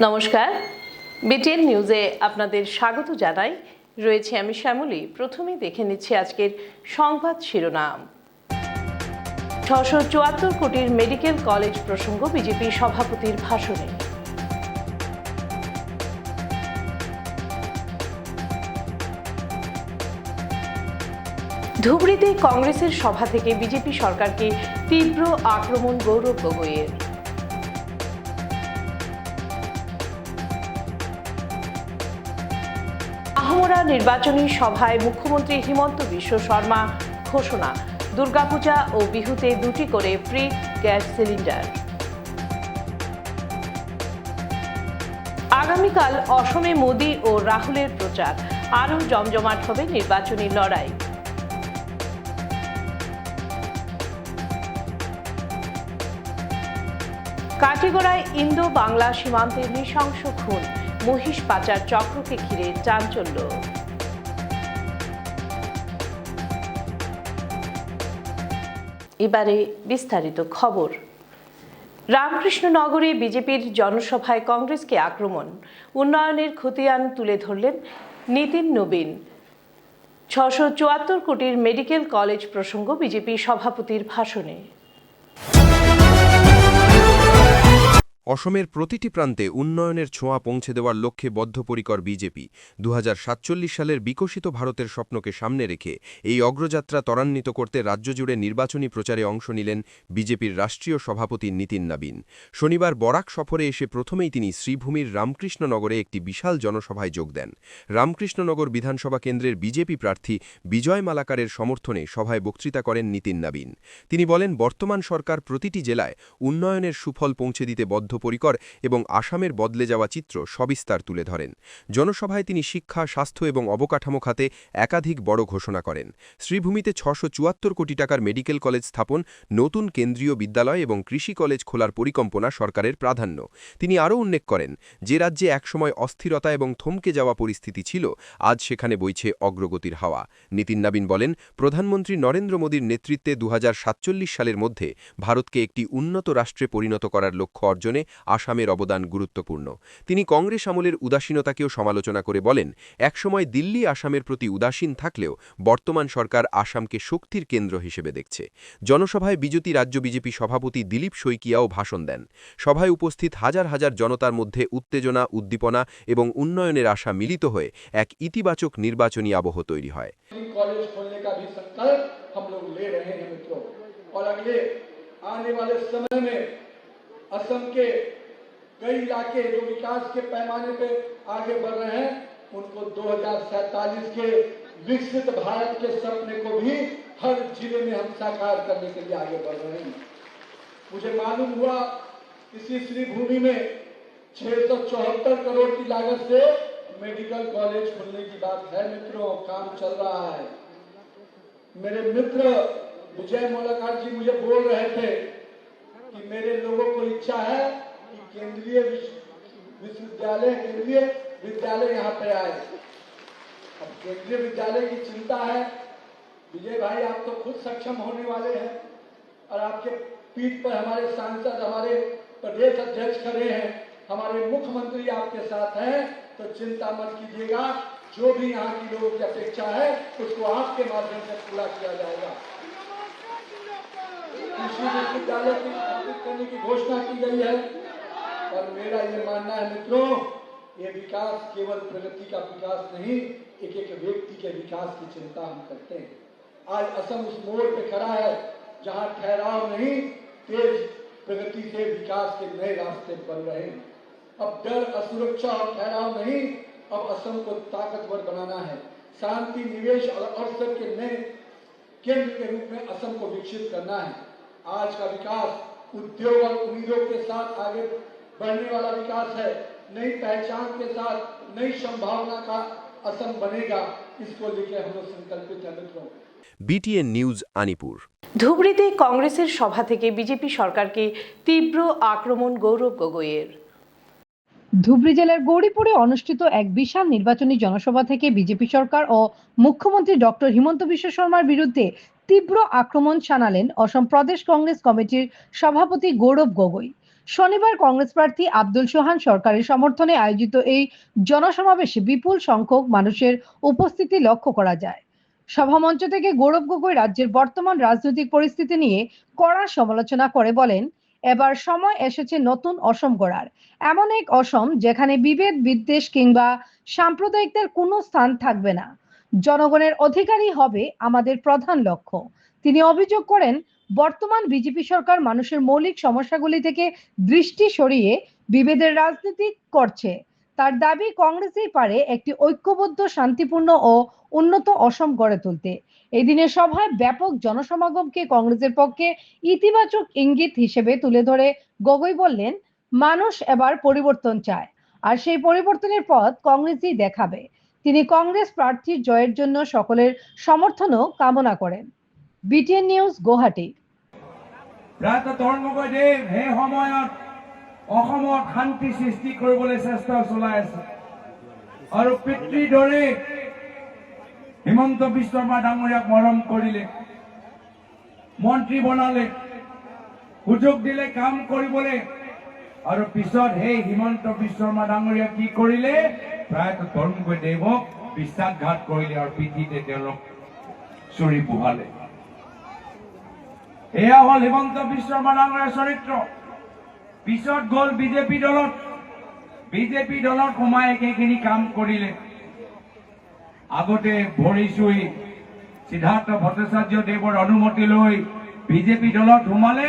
নমস্কার, বিটিএন নিউজে আপনাদের স্বাগত জানাই। রয়েছে আমি শ্যামলী। প্রথমেই দেখে নিচ্ছি আজকের সংবাদ শিরোনাম। 674 কোটির মেডিকেল কলেজ প্রসঙ্গ বিজেপি সভাপতির ভাষণে। ধুবড়ীতে কংগ্রেসের সভা থেকে বিজেপি সরকারকে তীব্র আক্রমণ গৌরব গগৈয়ের। আহমরা নির্বাচনী সভায় মুখ্যমন্ত্রী হিমন্ত বিশ্ব শর্মা ঘোষণা, দুর্গাপূজা ও বিহুতে 2টি করে ফ্রি গ্যাস সিলিন্ডার। আগামীকাল অসমে মোদি ও রাহুলের প্রচার, আরও জমজমাট হবে নির্বাচনী লড়াই। কাটিগড়ায় ইন্দো বাংলা সীমান্তে নৃশংস খুন, মহিষ পাচার চক্রকে ঘিরে চাঞ্চল্য। এবারে বিস্তারিত খবর। রামকৃষ্ণনগরে বিজেপির জনসভায় কংগ্রেসকে আক্রমণ, উন্নয়নের খতিয়ান তুলে ধরলেন নীতিন নবীন। 674 কোটির মেডিকেল কলেজ প্রসঙ্গ বিজেপি সভাপতির ভাষণে। অসমের প্রতিটি প্রান্তে উন্নয়নের ছোঁয়া পৌঁছে দেওয়ার লক্ষ্যে বদ্ধপরিকর বিজেপি 2047 সালের বিকশিত ভারতের স্বপ্নকে সামনে রেখে এই অগ্রযাত্রা ত্বরান্বিত করতে রাজ্য জুড়ে নির্বাচনী প্রচারে অংশ নিলেন বিজেপির রাষ্ট্রীয় সভাপতি নীতিন নবীন। শনিবার বরাক সফরে এসে প্রথমেই তিনি শ্রীভূমির রামকৃষ্ণনগরে একটি বিশাল জনসভায় যোগ দেন। রামকৃষ্ণনগর বিধানসভা কেন্দ্রের বিজেপি প্রার্থী বিজয় মালাকারের সমর্থনে সভায় বক্তৃতা করেন নীতিন নবীন। তিনি বলেন, বর্তমান সরকার প্রতিটি জেলায় উন্নয়নের সুফল পৌঁছে দিতে বদ্ধপরিকর এবং আসামের বদলে যাওয়া চিত্র সবিস্তার তুলে ধরেন। জনসভায় তিনি শিক্ষা, স্বাস্থ্য এবং অবকাঠামো খাতে একাধিক বড় ঘোষণা করেন। শ্রীভূমিতে 674 কোটি টাকার মেডিকেল কলেজ স্থাপন, নতুন কেন্দ্রীয় বিদ্যালয় এবং কৃষি কলেজ খোলার পরিকল্পনা সরকারের প্রাধান্য। তিনি আরও উল্লেখ করেন, যে রাজ্যে একসময় অস্থিরতা এবং থমকে যাওয়া পরিস্থিতি ছিল, আজ সেখানে বইছে অগ্রগতির হাওয়া। নীতিন নবীন বলেন, প্রধানমন্ত্রী নরেন্দ্র মোদীর নেতৃত্বে 2047 সালের মধ্যে ভারতকে একটি উন্নত রাষ্ট্রে পরিণত করার লক্ষ্য অর্জনে আসামের অবদান গুরুত্বপূর্ণ। তিনি কংগ্রেস আমলের উদাসীনতাকেও সমালোচনা করে বলেন, একসময় দিল্লি আসামের প্রতি উদাসীন থাকলেও বর্তমান সরকার আসামকে শক্তির কেন্দ্র হিসেবে দেখছে। জনসভায় রাজ্য বিজেপি সভাপতি দিলীপ শইকিয়াও ভাষণ দেন। সভায় উপস্থিত হাজার হাজার জনতার মধ্যে উত্তেজনা, উদ্দীপনা এবং উন্নয়নের আশা মিলিত হয়ে এক ইতিবাচক নির্বাচনী আবহ তৈরি হয়। असम के कई इलाके जो विकास के पैमाने पे आगे बढ़ रहे हैं, उनको 2047 के विकसित भारत के सपने को भी हर जिले में हम साकार करने के लिए आगे बढ़ रहे हैं। मुझे मालूम हुआ इसी श्रीभूमि में 674 करोड़ की लागत से मेडिकल कॉलेज खुलने की बात है। मित्रों, काम चल रहा है। मेरे मित्र विजय मोलाकार जी मुझे बोल रहे थे कि मेरे लोगों को इच्छा है कि केंद्रीय विद्यालय यहाँ पे आए। अब केंद्रीय विद्यालय की चिंता है। विजय भाई, आप तो खुद सक्षम होने वाले हैं और आपके पीठ पर हमारे सांसद, हमारे प्रदेश अध्यक्ष खड़े हैं, हमारे मुख्यमंत्री आपके साथ हैं, तो चिंता मत कीजिएगा। जो भी यहाँ की लोगों की अपेक्षा है उसको आपके माध्यम से पूरा किया जाएगा। कृषि विश्वविद्यालय की स्थापित करने की घोषणा की गई है और मेरा ये मानना है मित्रों, ये विकास केवल प्रगति का विकास नहीं, एक एक व्यक्ति के विकास की चिंता हम करते हैं। आज असम उस मोड़ पे खड़ा है जहां ठहराव नहीं, तेज प्रगति से विकास के नए रास्ते बन रहे हैं। अब डर, असुरक्षा और ठहराव नहीं, अब असम को ताकतवर बनाना है। शांति, निवेश और अवसर के नए केंद्र के रूप में असम को विकसित करना है। आज का विकास उद्योग और उम्मीदों के साथ आगे बढ़ने वाला विकास है। नई पहचान के साथ नई संभावना का असम बनेगा, इसको लेकर हम लोग संकल्पित हैं मित्रों। BTN news, Anipur. ধুবড়ীতে কংগ্রেসের সভা থেকে বিজেপি সরকারকে তীব্র আক্রমণ গৌরব গগৈয়ের। ধুবড়ী জেলার গৌরীপুরে অনুষ্ঠিত এক বিশাল নির্বাচনী জনসভা থেকে বিজেপি সরকার ও মুখ্যমন্ত্রী ডক্টর হিমন্ত বিশ্ব শর্মার বিরুদ্ধে তীব্র আক্রমণ শানালেন অসম প্রদেশ কংগ্রেস কমিটির সভাপতি গৌরব গগৈ। শনিবার কংগ্রেস প্রার্থী আব্দুল সোহান সরকারের সমর্থনে আয়োজিত এই জনসমাবেশে বিপুল সংখ্যক মানুষের উপস্থিতি লক্ষ্য করা যায়। সভামঞ্চ থেকে গৌরব গগৈ রাজ্যের বর্তমান রাজনৈতিক পরিস্থিতি নিয়ে কড়া সমালোচনা করে বলেন, এবার সময় এসেছে নতুন অসম গড়ার, এমন এক অসম যেখানে বিভেদ, বিদ্বেষ কিংবা সাম্প্রদায়িকতার কোনো স্থান থাকবে না। জনগণের অধিকারই হবে আমাদের প্রধান লক্ষ্য। তিনি অভিযোগ করেন, বর্তমান বিজেপি সরকার মানুষের মৌলিক সমস্যাগুলি থেকে দৃষ্টি সরিয়ে বিভেদের রাজনীতি করছে। তার দাবি, কংগ্রেসই পারে একটি ঐক্যবদ্ধ, শান্তিপূর্ণ ও উন্নত অসম গড়ে তুলতে। এই দিনের সভায় ব্যাপক জনসমাগমকে কংগ্রেসের পক্ষে ইতিবাচক ইঙ্গিত হিসেবে তুলে ধরে গগৈ বললেন, মানুষ এবার পরিবর্তন চায়, আর সেই পরিবর্তনের পথ কংগ্রেসই দেখাবে। তিনি কংগ্রেস প্রার্থীর জয়ের জন্য সকলের সমর্থনও কামনা করেন। BTN news, Guwahati. তৰুণ গগৈদেৱ সেই সময়ত অসমত শান্তি সৃষ্টি কৰিবলৈ চেষ্টা চলাই আছে আৰু পিতৃৰ দৰে হিমন্ত বিশ্ব শৰ্মা ডাঙৰীয়াক মৰম কৰিলে, মন্ত্ৰী বনালে, সুযোগ দিলে কাম কৰিবলৈ, আৰু পিছত সেই হিমন্ত বিশ্ব শৰ্মা ডাঙৰীয়া কি কৰিলে, প্ৰায়তঃ তৰুণ গগৈদেৱক বিশ্বাসঘাত কৰিলে আৰু পিঠিতে তেওঁলোক চুৰি পোহালে। এয়া হল হিমন্ত বিশ্ব শৰ্মা ডাঙৰীয়াৰ চৰিত্ৰ। পিছত গল বিজেপি দলত সোমাই একেখিনি কাম কৰিলে। আগতে ভৰি চুই সিদ্ধাৰ্থ ভট্টাচাৰ্য দেৱৰ অনুমতি লৈ বিজেপি দলত সোমালে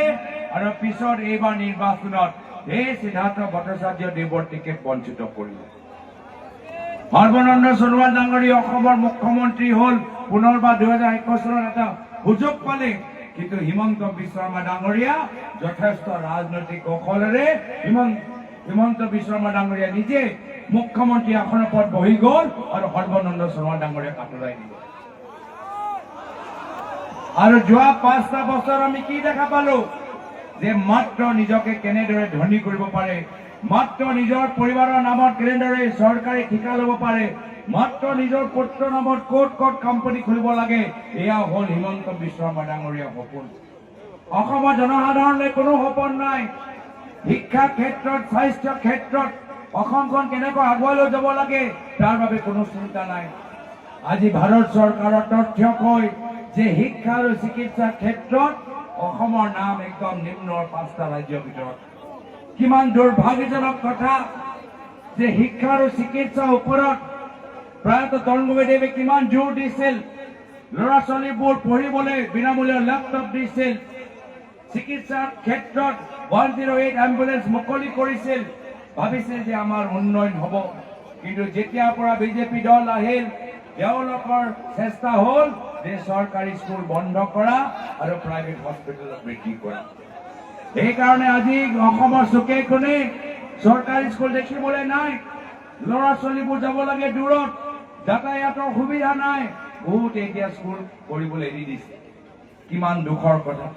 আৰু পিছত এইবাৰ নিৰ্বাচনত এই সিদ্ধাৰ্থ ভট্টাচাৰ্য দেৱৰ টিকেট বঞ্চিত কৰিলে। সৰ্বানন্দ সোণোৱাল ডাঙৰীয়া অসমৰ মুখ্যমন্ত্ৰী হল, পুনৰবাৰ 2021 চনত এটা সুযোগ পালে, কিন্তু হিমন্ত বিশ্ব শৰ্মা ডাঙৰীয়া যথেষ্ট ৰাজনৈতিক কৌশলেৰে হিমন্ত বিশ্ব শৰ্মা ডাঙৰীয়া নিজে মুখ্যমন্ত্ৰী আসনৰ ওপৰত বহি গল আৰু সৰ্বানন্দ সোণোৱাল ডাঙৰীয়াক আঁতৰাই দিলে। আৰু যোৱা 5টা বছৰ আমি কি দেখা পালো, যে মাত্ৰ নিজকে কেনেদৰে ধনী কৰিব পাৰে, মাত্ৰ নিজৰ পৰিবাৰৰ নামত কেনেদৰে চৰকাৰী ঠিকা ল'ব পাৰে, মাত্ৰ নিজৰ পুত্ৰৰ নামত ক'ত কোম্পানী খুলিব লাগে, এয়া হল হিমন্ত বিশ্ব শৰ্মা ডাঙৰীয়াৰ সপোন। অসমৰ জনসাধাৰণলৈ কোনো সপোন নাই। শিক্ষা ক্ষেত্ৰত, স্বাস্থ্য ক্ষেত্ৰত অসমখন কেনেকৈ আগুৱাই লৈ যাব লাগে তাৰ বাবে কোনো চিন্তা নাই। আজি ভাৰত চৰকাৰৰ তথ্য কয় যে শিক্ষা আৰু চিকিৎসা ক্ষেত্ৰত অসমৰ নাম একদম নিম্নৰ 5টা ৰাজ্যৰ ভিতৰত। কিমান দুৰ্ভাগ্যজনক কথা যে শিক্ষা আৰু চিকিৎসাৰ ওপৰত প্ৰায়তঃ তৰুণ গগৈদেৱে কিমান জোৰ দিছিল। ল'ৰা ছোৱালীবোৰ পঢ়িবলৈ বিনামূলীয়া লেপটপ দিছিল। চিকিৎসাৰ ক্ষেত্ৰত 108 এম্বুলেন্স মুকলি কৰিছিল। ভাবিছিল যে আমাৰ উন্নয়ন হ'ব, কিন্তু যেতিয়াৰ পৰা বিজেপি দল আহিল, তেওঁলোকৰ চেষ্টা হ'ল যে চৰকাৰী স্কুল বন্ধ কৰা আৰু প্ৰাইভেট হস্পিটেলত বৃদ্ধি কৰা। সেইকাৰণে আজি অসমৰ চুকে কোণে চৰকাৰী স্কুল দেখিবলৈ নাই। ল'ৰা ছোৱালীবোৰ যাব লাগে দূৰত, যাতায়াতৰ সুবিধা নাই, বহুত এতিয়া স্কুল কৰিবলৈ এৰি দিছে। কিমান দুখৰ কথা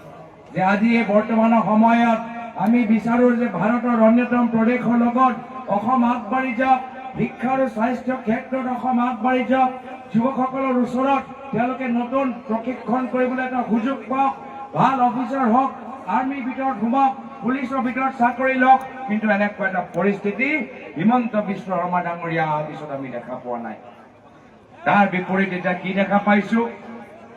যে আজি এই বৰ্তমানৰ সময়ত আমি বিচাৰো যে ভাৰতৰ অন্যতম প্ৰদেশৰ লগত অসম আগবাঢ়ি যাওক, শিক্ষা আৰু স্বাস্থ্য ক্ষেত্ৰত অসম আগবাঢ়ি যাওক, যুৱকসকলৰ ওচৰত তেওঁলোকে নতুন প্ৰশিক্ষণ কৰিবলৈ এটা সুযোগ পাওক, ভাল অফিচাৰ হওক, আৰ্মিৰ ভিতৰত সোমাওক, পুলিচৰ ভিতৰত চাকৰি লওক। কিন্তু এনেকুৱা এটা পৰিস্থিতি হিমন্ত বিশ্ব শৰ্মা ডাঙৰীয়া অহাৰ পিছত আমি দেখা পোৱা নাই। তাৰ বিপৰীত এতিয়া কি দেখা পাইছো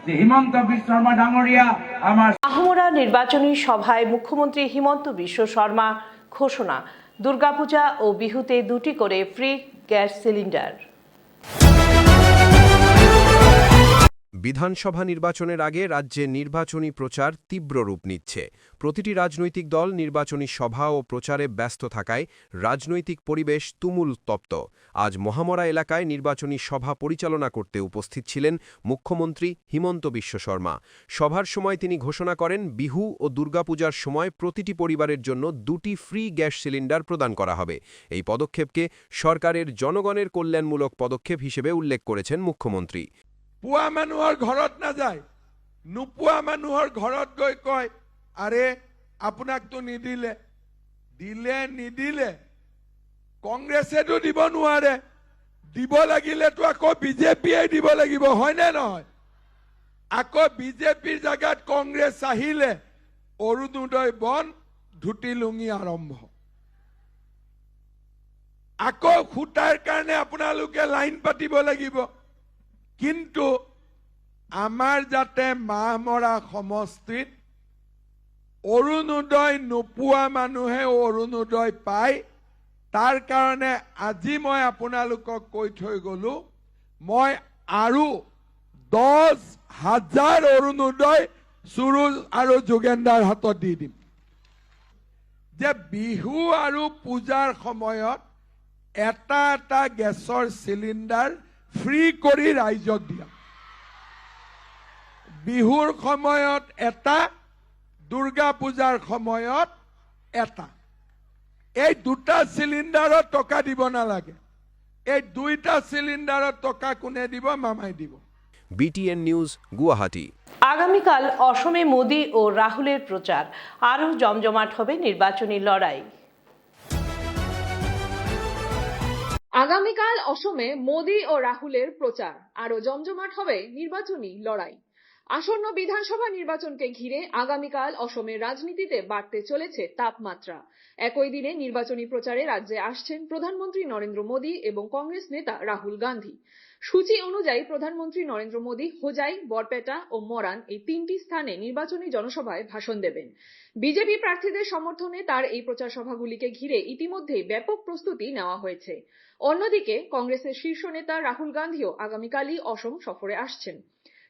যে হিমন্ত বিশ্ব শৰ্মা ডাঙৰীয়া আমাৰ আহমরা নির্বাচনী সভায় মুখ্যমন্ত্রী হিমন্ত বিশ্ব শর্মা ঘোষণা, দুর্গাপূজা ও বিহুতে 2টি করে ফ্রি গ্যাস সিলিন্ডার। বিধানসভা নির্বাচনের আগে রাজ্যে নির্বাচনী প্রচার তীব্র রূপ নিচ্ছে। প্রতিটি রাজনৈতিক দল নির্বাচনী সভা ও প্রচারে ব্যস্ত থাকায় রাজনৈতিক পরিবেশ তুমুল তপ্ত। আজ মহামরা এলাকায় নির্বাচনী সভা পরিচালনা করতে উপস্থিত ছিলেন মুখ্যমন্ত্রী হিমন্ত বিশ্ব শর্মা। সভার সময় তিনি ঘোষণা করেন, বিহু ও দুর্গাপূজার সময় প্রতিটি পরিবারের জন্য 2টি ফ্রি গ্যাস সিলিন্ডার প্রদান করা হবে। এই পদক্ষেপকে সরকারের জনগণের কল্যাণমূলক পদক্ষেপ হিসেবে উল্লেখ করেছেন মুখ্যমন্ত্রী। পুৱা মানুহৰ ঘৰত নাযায়, নোপোৱা মানুহৰ ঘৰত গৈ কয়, আৰে আপোনাকতো নিদিলে, দিলে নিদিলে কংগ্ৰেছেতো দিব নোৱাৰে, দিব লাগিলেতো আকৌ বিজেপিয়ে দিব লাগিব, হয়নে নহয়? আকৌ বিজেপিৰ জাগাত কংগ্ৰেছ আহিলে অৰুণোদয় বন ধুতি লুঙি আৰম্ভ। আকৌ খুটাৰ কাৰণে আপোনালোকে লাইন পাতিব লাগিব। কিন্তু আমাৰ যাতে মাহমৰা সমষ্টিত অৰুণোদয় নোপোৱা মানুহে অৰুণোদয় পায়, তাৰ কাৰণে আজি মই আপোনালোকক কৈ থৈ গলো, মই আৰু 10,000 অৰুণোদয় সুৰুজ আৰু যোগেন্দ্ৰৰ হাতত দি দিম। যে বিহু আৰু পূজাৰ সময়ত এটা এটা গেছৰ চিলিণ্ডাৰ ফ্ৰী কৰি ৰাইজক দিয়া। বিহুৰ সময়ত এটা, দুৰ্গা পূজাৰ সময়ত এটা। এই দুটা চিলিণ্ডাৰত টকা দিব নালাগে। এই দুইটা চিলিণ্ডাৰত টকা কোনে দিব? মামাই দিব। BTN news, Guwahati. আগামীকাল অসমে মোদি ও রাহুলের প্রচার, আরও জমজমাট হবে নির্বাচনী লড়াই। আগামীকাল অসমে মোদি ও রাহুলের প্রচার, আরো জমজমাট হবে নির্বাচনী লড়াই। আসন্ন বিধানসভা নির্বাচনকে ঘিরে আগামীকাল অসমের রাজনীতিতে বাড়তে চলেছে তাপমাত্রা। একই দিনে নির্বাচনী প্রচারে রাজ্যে আসছেন প্রধানমন্ত্রী নরেন্দ্র মোদি এবং কংগ্রেস নেতা রাহুল গান্ধী। সূচি অনুযায়ী প্রধানমন্ত্রী নরেন্দ্র মোদি হোজাই, বরপেটা ও মরান এই তিনটি স্থানে নির্বাচনী জনসভায় ভাষণ দেবেন। বিজেপি প্রার্থীদের সমর্থনে তার এই প্রচার সভাগুলিকে ঘিরে ইতিমধ্যেই ব্যাপক প্রস্তুতি নেওয়া হয়েছে। অন্যদিকে কংগ্রেসের শীর্ষ নেতা রাহুল গান্ধীও আগামীকালই অসম সফরে আসছেন।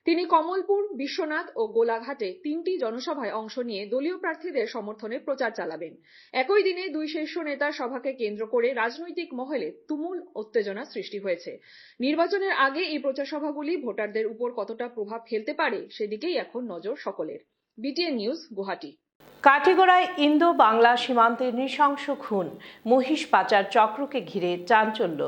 তিনি কমলপুর, বিশ্বনাথ ও গোলাঘাটে তিনটি জনসভায় অংশ নিয়ে দলীয় প্রার্থীদের সমর্থনে প্রচার চালাবেন। একই দিনে দুই শীর্ষ নেতার সভাকে কেন্দ্র করে রাজনৈতিক মহলে তুমুল উত্তেজনা সৃষ্টি হয়েছে। নির্বাচনের আগে এই প্রচার সভাগুলি ভোটারদের উপর কতটা প্রভাব ফেলতে পারে সেদিকেই এখন নজর সকলের। BTN news, Guwahati. কাটিগড়ায় ইন্দো বাংলা সীমান্তে নৃশংস খুন, মহিষ পাচার চক্রকে ঘিরে চাঞ্চল্য।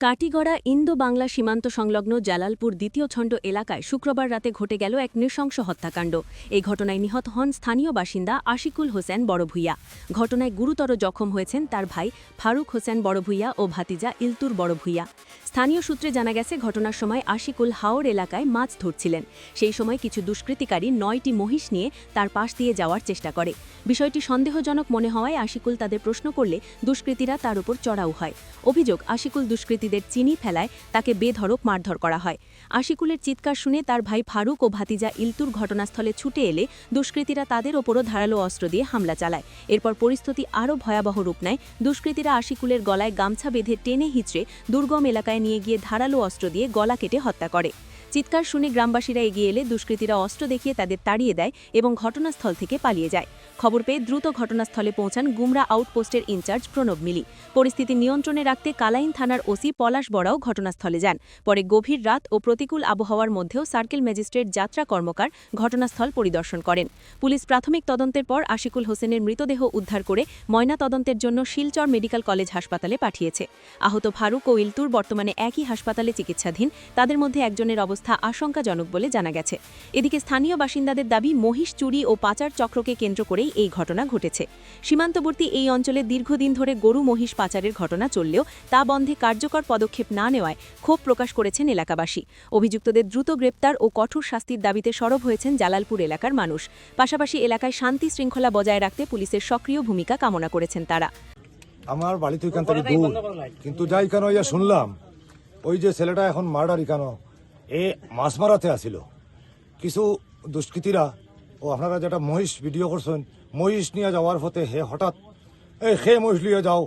কাটিগড়া ইন্দো বাংলা সীমান্ত সংলগ্ন জালালপুর দ্বিতীয় ছন্দ এলাকায় শুক্রবার রাতে ঘটে গেল এক নৃশংস হত্যাকাণ্ড। এই ঘটনায় নিহত হন স্থানীয় বাসিন্দা আশিকুল হোসেন বড়ভূইয়া। ঘটনায় গুরুতর জখম হয়েছেন তার ভাই ফারুক হোসেন বড়ভূইয়া ও ভাতিজা ইলতুর বড়ভূইয়া। স্থানীয় সূত্রে জানা গেছে, ঘটনার সময় আশিকুল হাওর এলাকায় মাছ ধরছিলেন। সেই সময় কিছু দুষ্কৃতিকারী 9টি মহিষ নিয়ে তার পাশ দিয়ে যাওয়ার চেষ্টা করে। বিষয়টি সন্দেহজনক মনে হওয়ায় আশিকুল তাদের প্রশ্ন করলে দুষ্কৃতীরা তার উপর চড়াও হয়। অভিযোগ, আশিকুল দুষ্কৃতীদের চিনি ফেলায় তাকে বেধড়ক মারধর করা হয়। আশিকুলের চিৎকার শুনে তার ভাই ফারুক ও ভাতিজা ইলতুর ঘটনাস্থলে ছুটে এলে দুষ্কৃতীরা তাদের ওপরও ধারালো অস্ত্র দিয়ে হামলা চালায়। এরপর পরিস্থিতি আরও ভয়াবহ রূপ নেয়। দুষ্কৃতীরা আশিকুলের গলায় গামছা বেঁধে টেনে হিঁচড়ে দুর্গম এলাকায় নিয়ে গিয়ে ধারালো অস্ত্র দিয়ে গলা কেটে হত্যা করে। চিৎকার শুনে গ্রামবাসীরা এগিয়ে এলে দুষ্কৃতীরা অস্ত্র দেখিয়ে তাদের তাড়িয়ে দেয় এবং ঘটনাস্থল থেকে পালিয়ে যায়। খবর পেয়ে দ্রুত ঘটনাস্থলে পৌঁছান গুমরা আউটপোস্টের ইনচার্জ প্রণব মিলি। পরিস্থিতি নিয়ন্ত্রণে রাখতে কালাইন থানার ওসি পলাশ বড়াও ঘটনাস্থলে যান। পরে গভীর রাত ও প্রতিকূল আবহাওয়ার মধ্যেও সার্কেল ম্যাজিস্ট্রেট যাত্রা কর্মকার ঘটনাস্থল পরিদর্শন করেন। পুলিশ প্রাথমিক তদন্তের পর আশিকুল হোসেনের মৃতদেহ উদ্ধার করে ময়না তদন্তের জন্য শিলচর মেডিকেল কলেজ হাসপাতালে পাঠিয়েছে। আহত ফারুক ও ইলতুর বর্তমানে একই হাসপাতালে চিকিৎসাধীন। তাদের মধ্যে একজনের অবস্থা আশঙ্কাজনক বলে জানা গেছে। এদিকে স্থানীয় বাসিন্দাদের দাবি, মহিষ চুরি ও পাচার চক্রকে কেন্দ্র করেই এই ঘটনা ঘটেছে। সীমান্তবর্তী এই অঞ্চলে দীর্ঘদিন ধরে গরু মহিষ পাচারের ঘটনা চললেও তা বন্ধে কার্যকর পদক্ষেপ না নেওয়ায় ক্ষোভ প্রকাশ করেছেন এলাকাবাসী। অভিযুক্তদের দ্রুত গ্রেপ্তার ও কঠোর শাস্তির দাবিতে সরব হয়েছেন জালালপুর এলাকার মানুষ। পাশাপাশি এলাকায় শান্তি শৃঙ্খলা বজায় রাখতে পুলিশের সক্রিয় ভূমিকা কামনা করেছেন তারা। আমার বাড়ি তো এখান থেকে দূর, কিন্তু যাই কেন ইয়া শুনলাম ওই যে ছেলেটা এখন মার্ডার কেন এ মাছ মারাতে আসিল কিছু দুষ্কৃতীরা, ও আপনারা যেটা মহিষ ভিডিও করছেন, মহিষ নিয়ে যাওয়ার পথে হে হঠাৎ সে মহিষ লিয়ে যাও,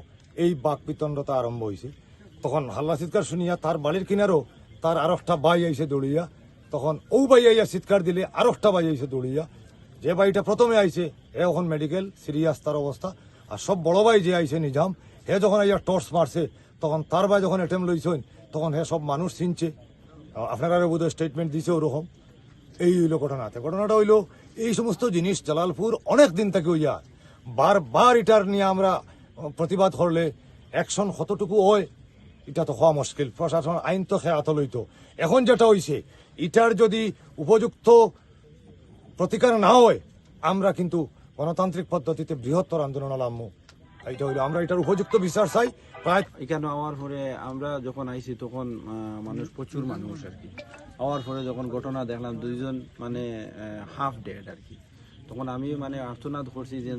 এই বাক বিতণ্ডতা আরম্ভ হয়েছে। তখন হাল্লা চিৎকার শুনিয়া তার বাড়ির কিনারও তার আর একটা বাই আইসে দৌড়িয়া, তখন ও বাই আইয়া চিৎকার দিলে আর একটা বাই আইসে দৌড়িয়া। যে বাড়িটা প্রথমে আইছে হে এখন মেডিকেল সিরিয়াস তার অবস্থা, আর সব বড় ভাই যে আইছে নিজাম হে যখন আইয়া টর্চ মারছে, তখন তার ভাই যখন অ্যাটেম্প লইছেন তখন হে সব মানুষ চিনছে। আপনারা বোধহয় স্টেটমেন্ট দিছে ওরকম। এই হইল ঘটনাটা হইল এই সমস্ত জিনিস জালালপুর অনেক দিন থেকে হইয়া বারবার এটার নিয়ে আমরা প্রতিবাদ করলে অ্যাকশন কতটুকু হয় এটা তো হওয়া মুশকিল। প্রশাসন আইন তো খেয়াত লইতো। এখন যেটা হইছে এটার যদি উপযুক্ত প্রতিকার না হয় আমরা কিন্তু গণতান্ত্রিক পদ্ধতিতে বৃহত্তর আন্দোলন নামবো। এইটা হইলো আমরা এটার উপযুক্ত বিচার চাই। প্রায় এখানে আওয়ার পরে আমরা যখন আইছি তখন মানুষ প্রচুর মানুষ আর কি। আওয়ার পরে যখন ঘটনা দেখলাম দুইজন মানে হাফ ডেড আর কি। তখন আমি মানে আর্তনাদ করছি যে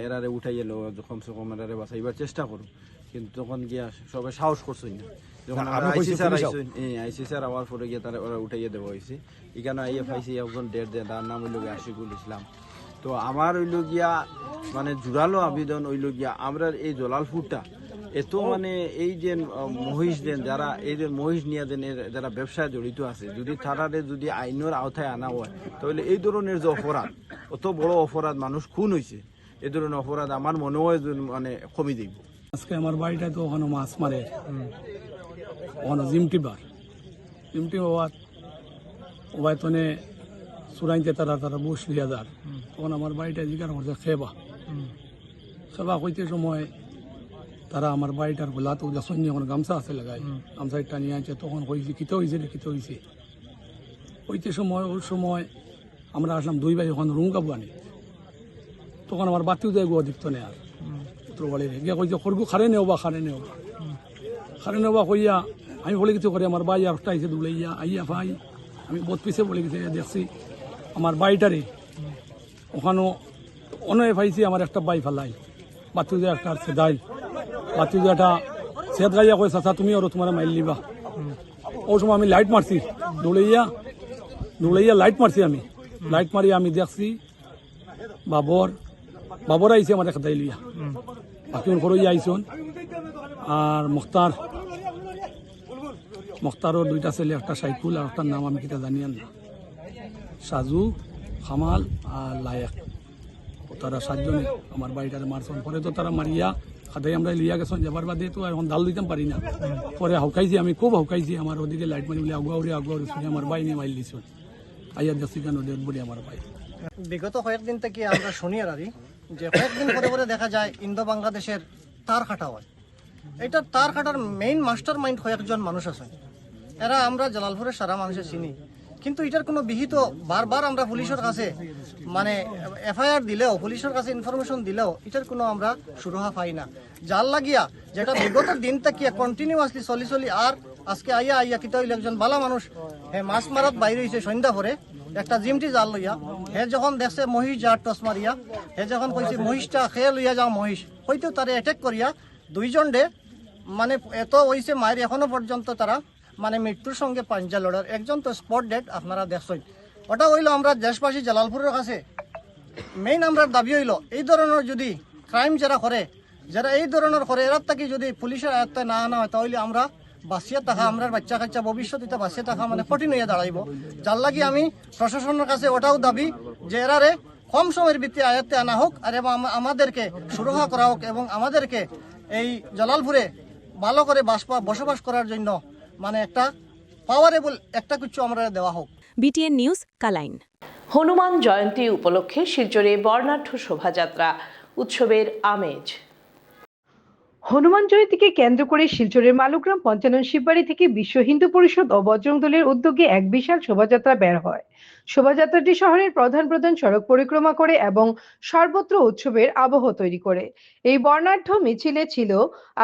এরারে উঠাই এলো কমসে কম এরারে বাঁচাইবার চেষ্টা করুন, কিন্তু তখন গিয়া সবাই সাহস করছেন না। যখন আমি আইসি কইছি স্যার পুলিশ আইসেন, আইসি স্যার আওয়ার পরে গিয়ে তারা ওরা উঠাইয়ে দেওয়া হয়েছে। এখানে আইয়ে পাইছি একজন ডেট দেয়, তার নাম হইল গিয়া আশিকুল ইসলাম। তো আমার হইল গিয়া মানে জোরালো আবেদন হইল গিয়া আমরা এই জলালপুরটা এত মানে এই যে মহিষ দেন যারা এই যে মহিষ নিয়ে দেন যারা ব্যবসায় জড়িত আছে, যদি তারারে যদি আইনের আওতায় আনা হয় তাহলে এই ধরনের যে অপরাধ, অত বড় অপরাধ, মানুষ খুন হয়েছে, এই ধরনের অপরাধ আমার মনে হয় মানে কমে দিব। আজকে আমার বাড়িটা তো ওখানে মাছ মারে, ওখানে জিমটি হওয়ার ওবাই তনে চুরাইতে তারা বুস লিয়া যার, তখন আমার বাড়িটা জিজ্ঞাসা করছে খেবা কইতে সময় তারা আমার বাড়িটার গোলা তো সৈন্য এখন গামছা আছে লাগাই, গামছা একটা নিয়ে আছে, তখন কইছে কিতে হয়েছে রে কিতে হয়েছে কইতে সময় ওই সময় আমরা আসলাম 2 ভাই ওখানে রুম কাবু আনি, তখন আমার বাতিও যায় গো দিত না আর উত্তর বাড়ির গিয়া কইছে খড়গু খারে নেওবা কইয়া আমি বলে কিছু করে আমার বাই একটা আইসে দুলাইয়া আইয়া ভাই আমি বহুত পিছে বলে গেছে দেখছি আমার বাড়িটারে ওখানেও অনয় পাইছি আমার একটা বাই ফেলাই বাতিও যায় একটা সেদাই বাতিও যে একটা সেদ গাইয়া কয়ে চাচা তুমি আরো তোমার মাইল নিবা। ওই সময় আমি লাইট মারছি দৌড়াইয়া লাইট মারছি, আমি লাইট মারি আমি দেখছি বাবর আইসি আমার একটা দাই লিয়া, বাকি করইয়া আইসন। আর মুখতারর 2টা ছেলে, একটা সাইকুল আর একটা নাম আমি কিটা জানিয়ান না, সাজু, খামাল আর লায়েক, তারা 7 জনে আমার বাড়িটারে মারছেন। পরে তো তারা মারিয়া খাদাই আমরা লিয়া গেছেন, যাবার বাদে তো এখন ডাল দিতাম পারি না। পরে হাউকাইছি, আমি খুব হাউকাইছি, আমার ওদিকে লাইট মারি বলে আগুয়াউরি শুনে আমার বাই নিয়ে মাইল দিয়েছেন। আইয়া দেখছি কেন ডেড বডি আমার বাই। বিগত কয়েকদিন থেকে আমরা শুনি আর যে কয়েকদিন পরে দেখা যায় ইন্দো বাংলাদেশের তার কাটা হয়। এটা তার কাটার মেইন মাস্টার মাইন্ড কয়েকজন মানুষ আছে, এরা আমরা জালালপুরের সারা মানুষের চিনি, কিন্তু এটার কোনো বিহিত বারবার আমরা পুলিশের কাছে মানে এফআইআর দিলেও, পুলিশের কাছে ইনফরমেশন দিলেও এটার কোনো আমরা সুরাহা পাই না। জাল লাগিয়া যেটা বিগত দিন থেকে কন্টিনিউয়াসলি চলি আর আজকে আইয়া কিন্তু একজন ভালো মানুষ মাছ মারাত বাইরে হয়েছে সন্ধ্যা পরে একটা জিমটি জাল লইয়া, হে যখন দেখছে মহিষ যার টস মারিয়া, হে যখন কইছে মহিষটা খেয়ে লইয়া যাও মহিষ, হয়তো তারা অ্যাটাক করিয়া 2 জন মানে এত হয়েছে মায়ের এখনো পর্যন্ত তারা মানে মৃত্যুর সঙ্গে পাঞ্জা লড়ার, একজন তো স্পট ডেড আপনারা দেখছেন। ওটা হইলো আমরা দেশবাসী জালালপুরের কাছে মেইন আমরা দাবি হইল এই ধরনের যদি ক্রাইম যারা এই ধরনের করে এরার থেকে যদি পুলিশের আয়ত্তায় না আনা হয় তাহলে আমরা বাঁচিয়ে থাকা, আমরা বাচ্চা কাচ্চা ভবিষ্যৎ এটা বাঁচিয়ে থাকা মানে কঠিন হইয়া দাঁড়াইব। যার লাগি আমি প্রশাসনের কাছে ওটাও দাবি যে এরারে কম সময়ের ভিত্তি আয়ত্তে আনা হোক আর এবং আমাদেরকে সুরক্ষা করা হোক এবং আমাদেরকে এই জালালপুরে ভালো করে বসবাস করার জন্য মানে একটা পাওয়ারেবল একটা কিছু আমরা দেওয়া হোক। BTN news, Kalain. হনুমান জয়ন্তী উপলক্ষে শিলচরে বর্ণাঢ্য শোভাযাত্রা, উৎসবের আমেজ। হনুমান জয়ন্তীকে কেন্দ্র করে শিলচরের মালুগ্রাম পঞ্চানন শিববাড়ি থেকে বিশ্ব হিন্দু পরিষদ ও বজরং দলের উদ্যোগে এক বিশাল শোভাযাত্রা বের হয়। শোভাযাত্রাটি শহরের প্রধান সড়ক পরিক্রমা করে এবং সর্বত্র উৎসবের আবহ তৈরি করে। এই বর্ণাঢ্য মিছিলে ছিল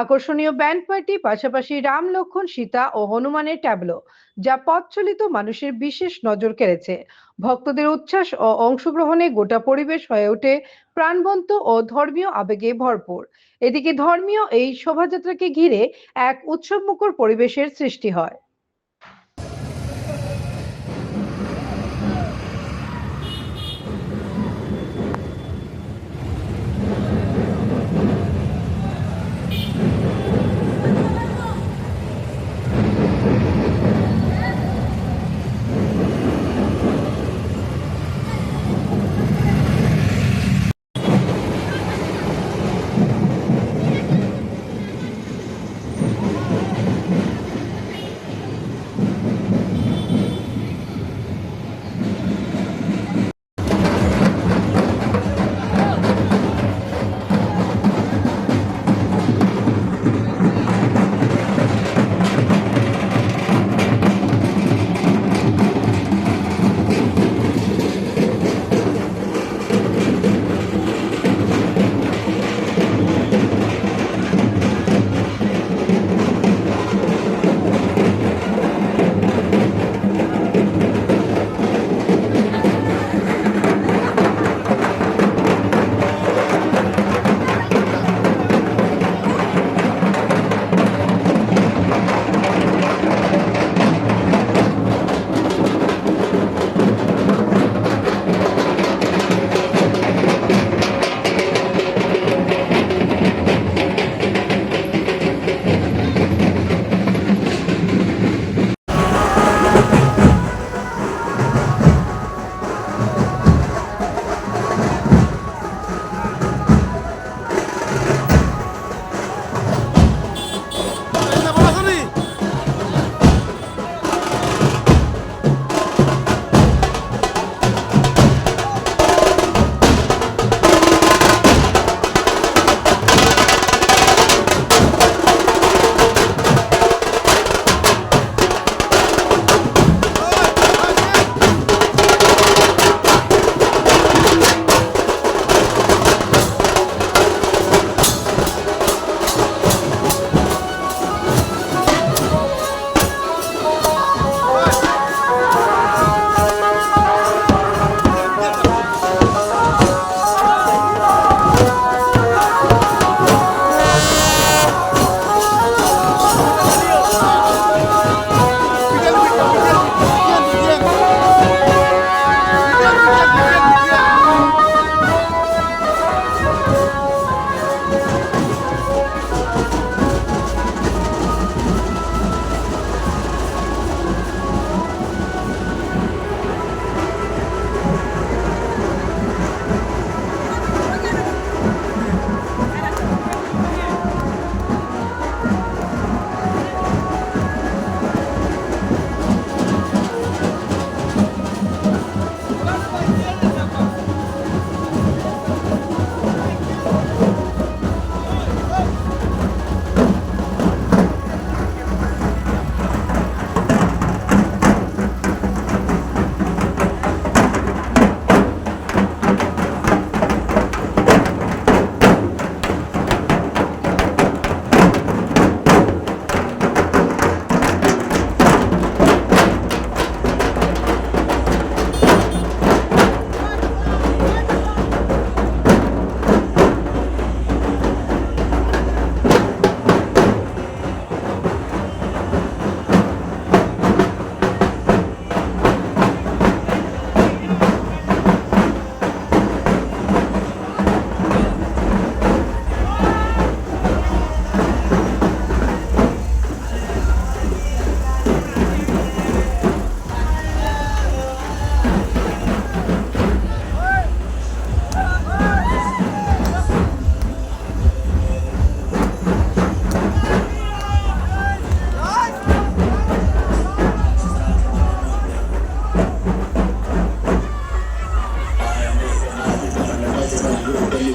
আকর্ষণীয় ব্যান্ড পার্টি, পাশাপাশি রাম, লক্ষ্মণ, সীতা ও হনুমানের ট্যাবলো, যা পথ চলিত মানুষের বিশেষ নজর কেড়েছে। ভক্তদের উচ্ছ্বাস ও অংশগ্রহণে গোটা পরিবেশ হয়ে ওঠে প্রাণবন্ত ও ধর্মীয় আবেগে ভরপুর। এদিকে ধর্মীয় এই শোভাযাত্রাকে ঘিরে এক উৎসবমুখর পরিবেশের সৃষ্টি হয়।